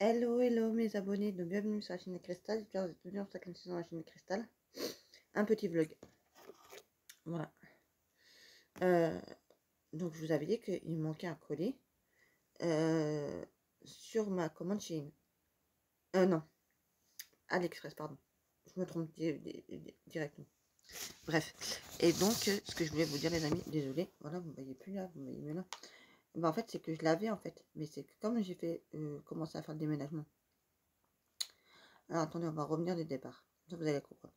Hello, hello mes abonnés, donc bienvenue sur la chaîne de Cristal. J'espère que vous êtes venus en 5e saison de la chaîne de Cristal. Un petit vlog. Voilà. Donc je vous avais dit qu'il me manquait un colis sur ma commande Shein. Non, AliExpress, pardon. Je me trompe directement. Bref. Et donc, ce que je voulais vous dire les amis, désolé, voilà, vous ne voyez plus là, vous voyez mieux là. Ben, en fait, c'est que je l'avais en fait. Mais c'est que comme j'ai fait commencer à faire le déménagement. Alors attendez, on va revenir des départs. Ça vous allez comprendre.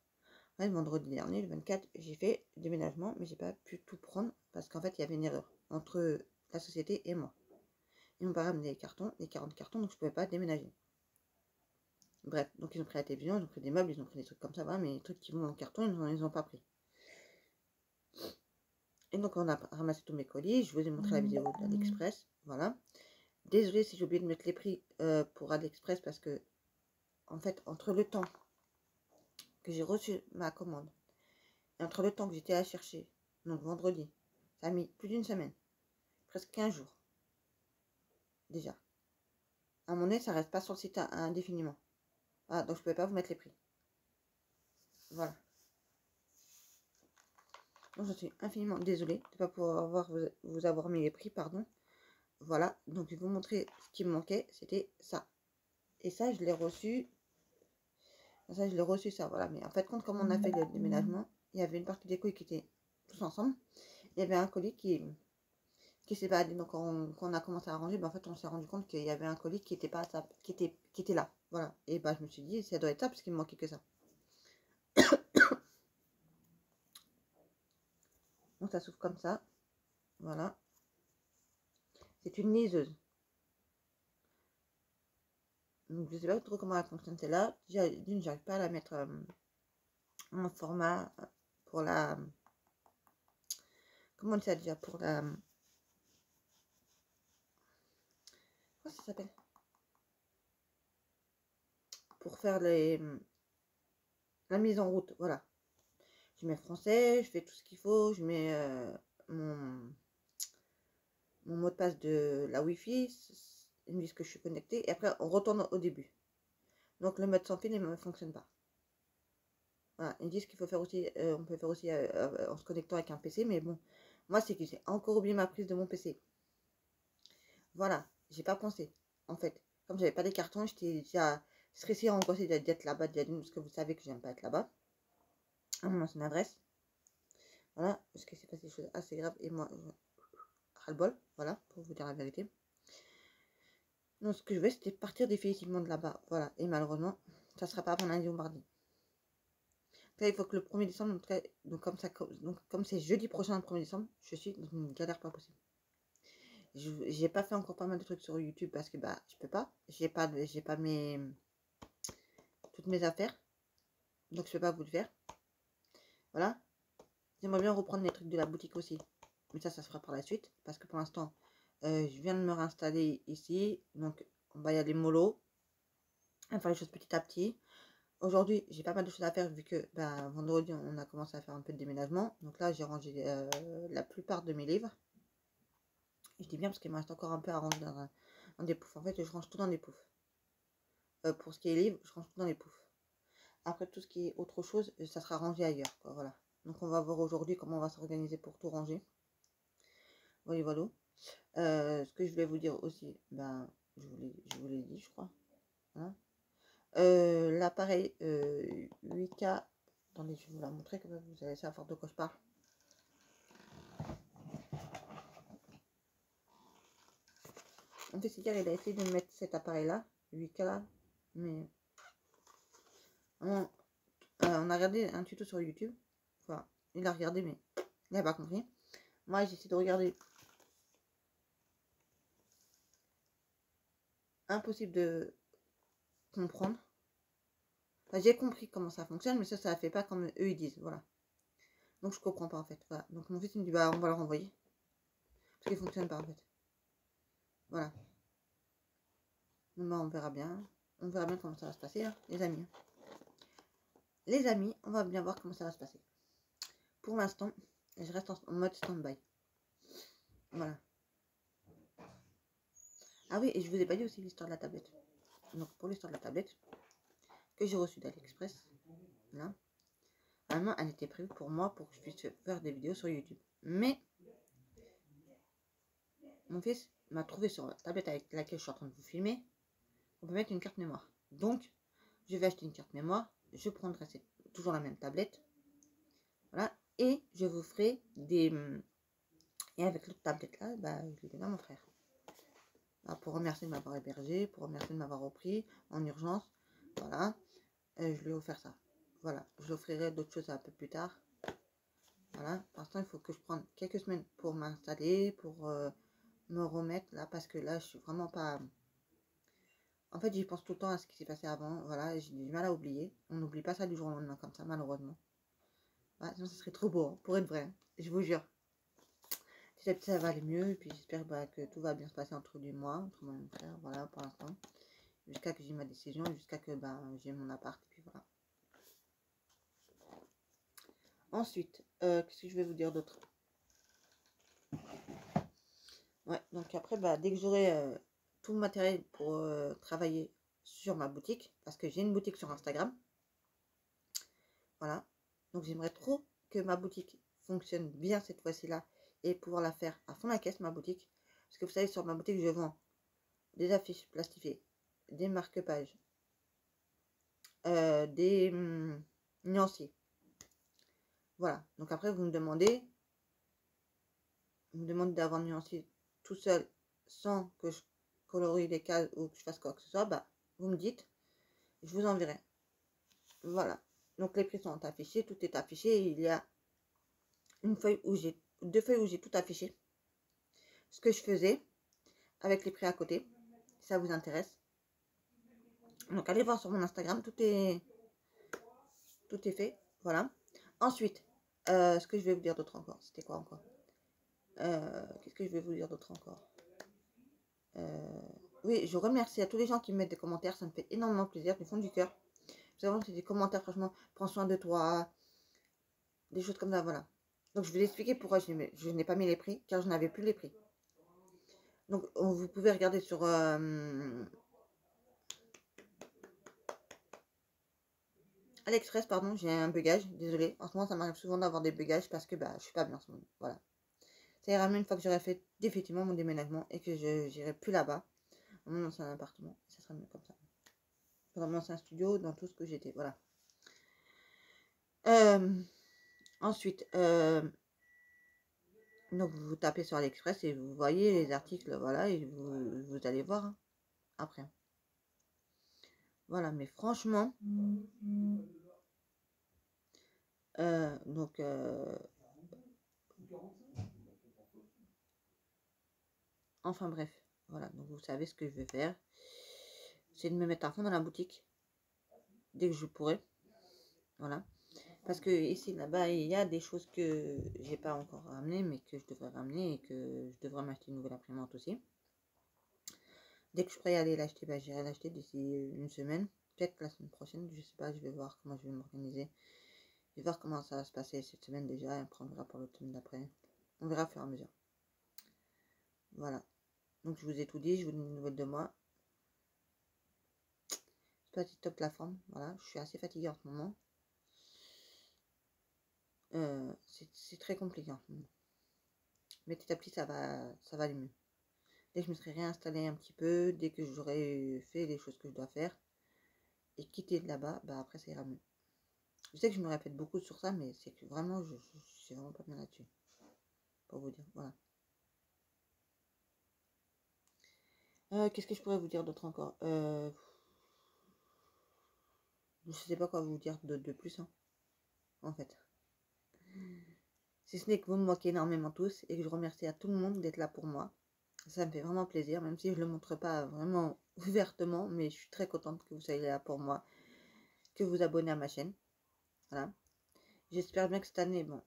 Ouais, le vendredi dernier, le 24, j'ai fait le déménagement, mais j'ai pas pu tout prendre parce qu'en fait, il y avait une erreur entre la société et moi. Ils m'ont pas ramené les cartons, les 40 cartons, donc je pouvais pas déménager. Bref, donc ils ont pris la télévision, ils ont pris des meubles, ils ont pris des trucs comme ça, voilà, mais les trucs qui vont en carton, ils ont pas pris. Et donc on a ramassé tous mes colis, je vous ai montré la vidéo d'AliExpress, voilà. Désolée si j'ai oublié de mettre les prix pour AliExpress parce que, en fait, entre le temps que j'ai reçu ma commande et entre le temps que j'étais à chercher, donc vendredi, ça a mis plus d'une semaine. Presque 15 jours. Déjà. À mon nez, ça reste pas sur le site indéfiniment. Voilà, donc je ne pouvais pas vous mettre les prix. Voilà. Donc je suis infiniment désolée de ne pas pouvoir vous avoir mis les prix, pardon. Voilà, donc je vais vous montrer ce qui me manquait, c'était ça. Et ça, je l'ai reçu. Ça, je l'ai reçu, ça, voilà. Mais en fait, comme on a fait le déménagement, il y avait une partie des colis qui étaient tous ensemble. Il y avait un colis qui s'est baladé. Donc quand on a commencé à ranger, ben, en fait on s'est rendu compte qu'il y avait un colis qui était pas ça, qui était là, voilà. Et bah je me suis dit ça doit être ça parce qu'il me manquait que ça. Donc ça s'ouvre comme ça, voilà. C'est une liseuse. Donc je sais pas trop comment elle fonctionne celle-là. D'une, j'arrive pas à la mettre en format pour la, comment on dit ça déjà, pour la, comment ça s'appelle, pour faire la mise en route, voilà. Je mets français, je fais tout ce qu'il faut, je mets mon mot de passe de la Wi-Fi, ils me disent que je suis connectée, et après on retourne au début. Donc le mode sans fil ne fonctionne pas. Voilà, ils disent qu'il faut faire aussi, on peut faire aussi en se connectant avec un PC, mais bon, moi c'est que j'ai encore oublié ma prise de mon PC. Voilà, j'ai pas pensé, en fait. Comme j'avais pas des cartons, j'étais déjà stressée, angoissée d'être là-bas, parce que vous savez que j'aime pas être là-bas. À mon ancienne adresse. Voilà, parce que c'est passé des choses assez graves, et moi, ras-le-bol, voilà, pour vous dire la vérité. Donc ce que je veux, c'était partir définitivement de là-bas, voilà, et malheureusement, ça sera pas avant lundi ou mardi. Là, il faut que le 1er décembre, donc comme c'est jeudi prochain le 1er décembre, je suis dans une galère pas possible. J'ai pas fait encore pas mal de trucs sur YouTube parce que bah je peux pas. J'ai pas toutes mes affaires. Donc je peux pas vous le faire. Voilà. J'aimerais bien reprendre les trucs de la boutique aussi. Mais ça se fera par la suite. Parce que pour l'instant, je viens de me réinstaller ici. Donc on va y aller mollo. On va faire les choses petit à petit. Aujourd'hui, j'ai pas mal de choses à faire vu que vendredi, on a commencé à faire un peu de déménagement. Donc là, j'ai rangé la plupart de mes livres. Et je dis bien parce qu'il me reste encore un peu à ranger dans des poufs. En fait, je range tout dans des poufs. Pour ce qui est livres, je range tout dans les poufs. Après, tout ce qui est autre chose, ça sera rangé ailleurs, quoi, voilà. Donc, on va voir aujourd'hui comment on va s'organiser pour tout ranger. Voilà, voilà. Ce que je voulais vous dire aussi, je vous l'ai dit, je crois. Hein, l'appareil 8K, attendez, je vais vous la montrer, comme vous allez savoir de quoi je parle. En fait, c'est-à-dire, il a essayé de mettre cet appareil-là, 8K là, mais on a regardé un tuto sur YouTube. Enfin, il a regardé, mais il n'a pas compris. Moi, j'ai essayé de regarder. Impossible de comprendre. Enfin, j'ai compris comment ça fonctionne, mais ça ne fait pas comme eux ils disent. Voilà. Donc, je comprends pas en fait. Voilà. Donc, mon fils il me dit, bah, on va le renvoyer. Parce qu'il fonctionne pas en fait. Voilà. Donc, bah, on verra bien. On verra bien comment ça va se passer, hein, les amis. Les amis, on va bien voir comment ça va se passer. Pour l'instant, je reste en mode stand-by. Voilà. Ah oui, et je vous ai pas dit aussi l'histoire de la tablette. Donc pour l'histoire de la tablette que j'ai reçue d'AliExpress, là, vraiment elle était prévue pour moi pour que je puisse faire des vidéos sur YouTube. Mais mon fils m'a trouvé sur la tablette avec laquelle je suis en train de vous filmer, on peut mettre une carte mémoire. Donc je vais acheter une carte mémoire, je prendrai toujours la même tablette, voilà, et je vous ferai des... Et avec l'autre tablette là, bah, je l'ai donné à mon frère. Bah, pour remercier de m'avoir hébergé, pour remercier de m'avoir repris en urgence, voilà, je lui ai offert ça. Voilà, je l'offrirai d'autres choses un peu plus tard. Voilà, pour l'instant il faut que je prenne quelques semaines pour m'installer, pour me remettre là, parce que là je suis vraiment pas... En fait j'y pense tout le temps à ce qui s'est passé avant, voilà, j'ai du mal à oublier. On n'oublie pas ça du jour au lendemain comme ça, malheureusement. Ouais, sinon ce serait trop beau, hein, pour être vrai, hein, je vous jure. Petit à petit ça va aller mieux, et puis j'espère bah, que tout va bien se passer entre lui et moi, entre moi et mon frère, voilà, pour l'instant. Jusqu'à que j'ai ma décision, jusqu'à que bah, j'ai mon appart, et puis voilà. Ensuite, qu'est-ce que je vais vous dire d'autre? Ouais, donc après, bah, dès que j'aurai tout le matériel pour travailler sur ma boutique, parce que j'ai une boutique sur Instagram, voilà. Donc j'aimerais trop que ma boutique fonctionne bien cette fois-ci là et pouvoir la faire à fond la caisse, ma boutique. Parce que vous savez, sur ma boutique, je vends des affiches plastifiées, des marque-pages, des nuanciers. Voilà. Donc après, vous me demandez d'avoir un nuancier tout seul sans que je colorie les cases ou que je fasse quoi que ce soit, bah, vous me dites, je vous enverrai. Voilà. Donc les prix sont affichés, tout est affiché. Il y a une feuille où j'ai deux feuilles où j'ai tout affiché. Ce que je faisais avec les prix à côté, si ça vous intéresse. Donc allez voir sur mon Instagram, tout est fait. Voilà. Ensuite, ce que je vais vous dire d'autre encore, c'était quoi encore? Qu'est-ce que je vais vous dire d'autre encore? Oui, je remercie à tous les gens qui me mettent des commentaires, ça me fait énormément plaisir du fond du cœur. C'est des commentaires, franchement, prends soin de toi, des choses comme ça, voilà. Donc je vais expliquer pourquoi je n'ai pas mis les prix, car je n'avais plus les prix. Donc vous pouvez regarder sur AliExpress, pardon, j'ai un bugage, désolé. En ce moment, ça m'arrive souvent d'avoir des bugages parce que bah, je suis pas bien en ce moment, voilà. Ça ira mieux une fois que j'aurai fait définitivement mon déménagement et que je n'irai plus là-bas, dans mon ancien appartement. Ça sera mieux comme ça. Dans mon ancien studio, dans tout ce que j'étais, voilà. Ensuite, donc vous tapez sur AliExpress et vous voyez les articles, voilà, et vous allez voir hein, après. Voilà, mais franchement, donc enfin bref, voilà, donc vous savez ce que je vais faire, c'est de me mettre à fond dans la boutique dès que je pourrai, voilà, parce que ici là-bas il y a des choses que j'ai pas encore ramenées, mais que je devrais ramener et que je devrais m'acheter une nouvelle imprimante aussi. Dès que je pourrai aller l'acheter, bah, j'irai l'acheter d'ici une semaine, peut-être la semaine prochaine, je sais pas, je vais voir comment je vais m'organiser. Je vais voir comment ça va se passer cette semaine déjà, et après on verra pour l'autre semaine d'après. On verra au fur et à mesure. Voilà. Donc je vous ai tout dit, je vous donne une nouvelle de moi. C'est pas top la forme, voilà. Je suis assez fatiguée en ce moment. C'est très compliqué en ce moment. Mais petit à petit ça va aller mieux. Dès que je me serai réinstallée un petit peu, dès que j'aurai fait les choses que je dois faire et quitter de là-bas, bah après ça ira mieux. Je sais que je me répète beaucoup sur ça, mais c'est que vraiment je suis vraiment pas bien là-dessus. Pour vous dire, voilà. Qu'est-ce que je pourrais vous dire d'autre encore? Je sais pas quoi vous dire de plus, hein, en fait. Si ce n'est que vous me moquez énormément tous et que je remercie à tout le monde d'être là pour moi. Ça me fait vraiment plaisir, même si je ne le montre pas vraiment ouvertement, mais je suis très contente que vous soyez là pour moi, que vous abonnez à ma chaîne. Voilà. J'espère bien que cette année, bon,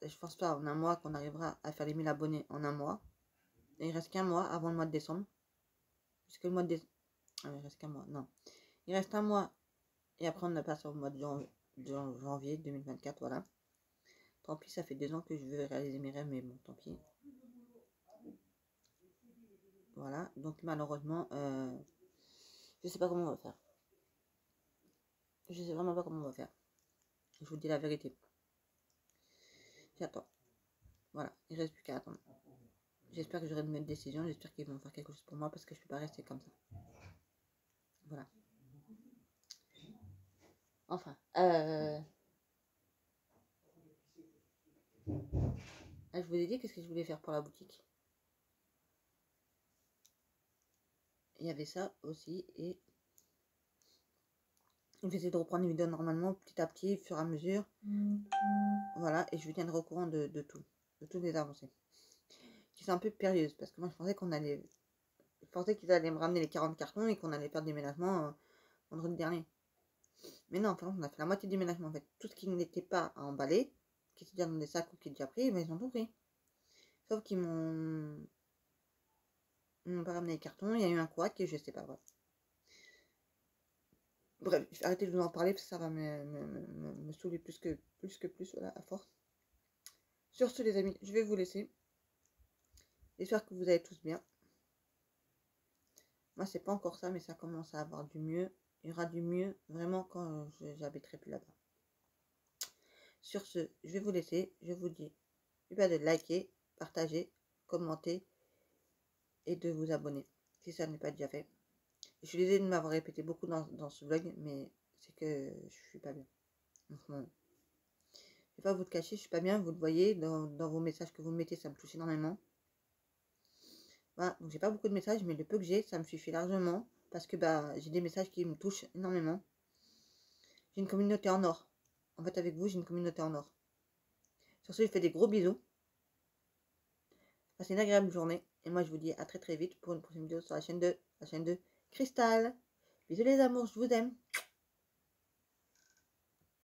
je pense pas en un mois qu'on arrivera à faire les 1000 abonnés en un mois. Et il reste qu'un mois avant le mois de décembre. Puisque le mois de décembre... il reste qu'un mois, non. Il reste un mois et après on passe au mois de janvier 2024, voilà. Tant pis, ça fait 2 ans que je veux réaliser mes rêves, mais bon, tant pis. Voilà, donc malheureusement, Je sais pas comment on va faire. Je sais vraiment pas comment on va faire. Je vous dis la vérité. J'attends. Voilà, il reste plus qu'à attendre. J'espère que j'aurai une bonne décision. J'espère qu'ils vont faire quelque chose pour moi parce que je peux pas rester comme ça. Voilà. Enfin. Je vous ai dit qu'est-ce que je voulais faire pour la boutique. Il y avait ça aussi. Et je vais essayer de reprendre les vidéos normalement, petit à petit, au fur et à mesure. Voilà, et je vous tiendrai au courant de tout. De toutes les avancées. Qui sont un peu périlleuses parce que moi je pensais qu'on allait. Je pensais qu'ils allaient me ramener les 40 cartons et qu'on allait faire le déménagement vendredi dernier. Mais non, enfin, on a fait la moitié du déménagement en fait. Tout ce qui n'était pas à emballer, qui était déjà dans des sacs ou qui est déjà pris, mais ils ont tout pris. Sauf qu'ils m'ont pas ramené les cartons, il y a eu un couac et je sais pas, bref. Bref, je vais arrêter de vous en parler parce que ça va me saouler plus, voilà, à force. Sur ce les amis, je vais vous laisser. J'espère que vous allez tous bien. Moi c'est pas encore ça, mais ça commence à avoir du mieux. Il y aura du mieux vraiment quand j'habiterai plus là-bas. Sur ce, je vais vous laisser. Je vous dis de liker, partager, commenter et de vous abonner si ça n'est pas déjà fait. Je suis désolée de m'avoir répété beaucoup dans ce vlog, mais c'est que je suis pas bien en ce moment. Je vais pas vous le cacher, je suis pas bien, vous le voyez dans vos messages que vous me mettez, ça me touche énormément. Voilà, donc j'ai pas beaucoup de messages, mais le peu que j'ai, ça me suffit largement parce que j'ai des messages qui me touchent énormément. J'ai une communauté en or. En fait, avec vous, j'ai une communauté en or. Sur ce, je fais des gros bisous. Passez une agréable journée. Et moi, je vous dis à très très vite pour une prochaine vidéo sur la chaîne de Cristal. Bisous les amours, je vous aime.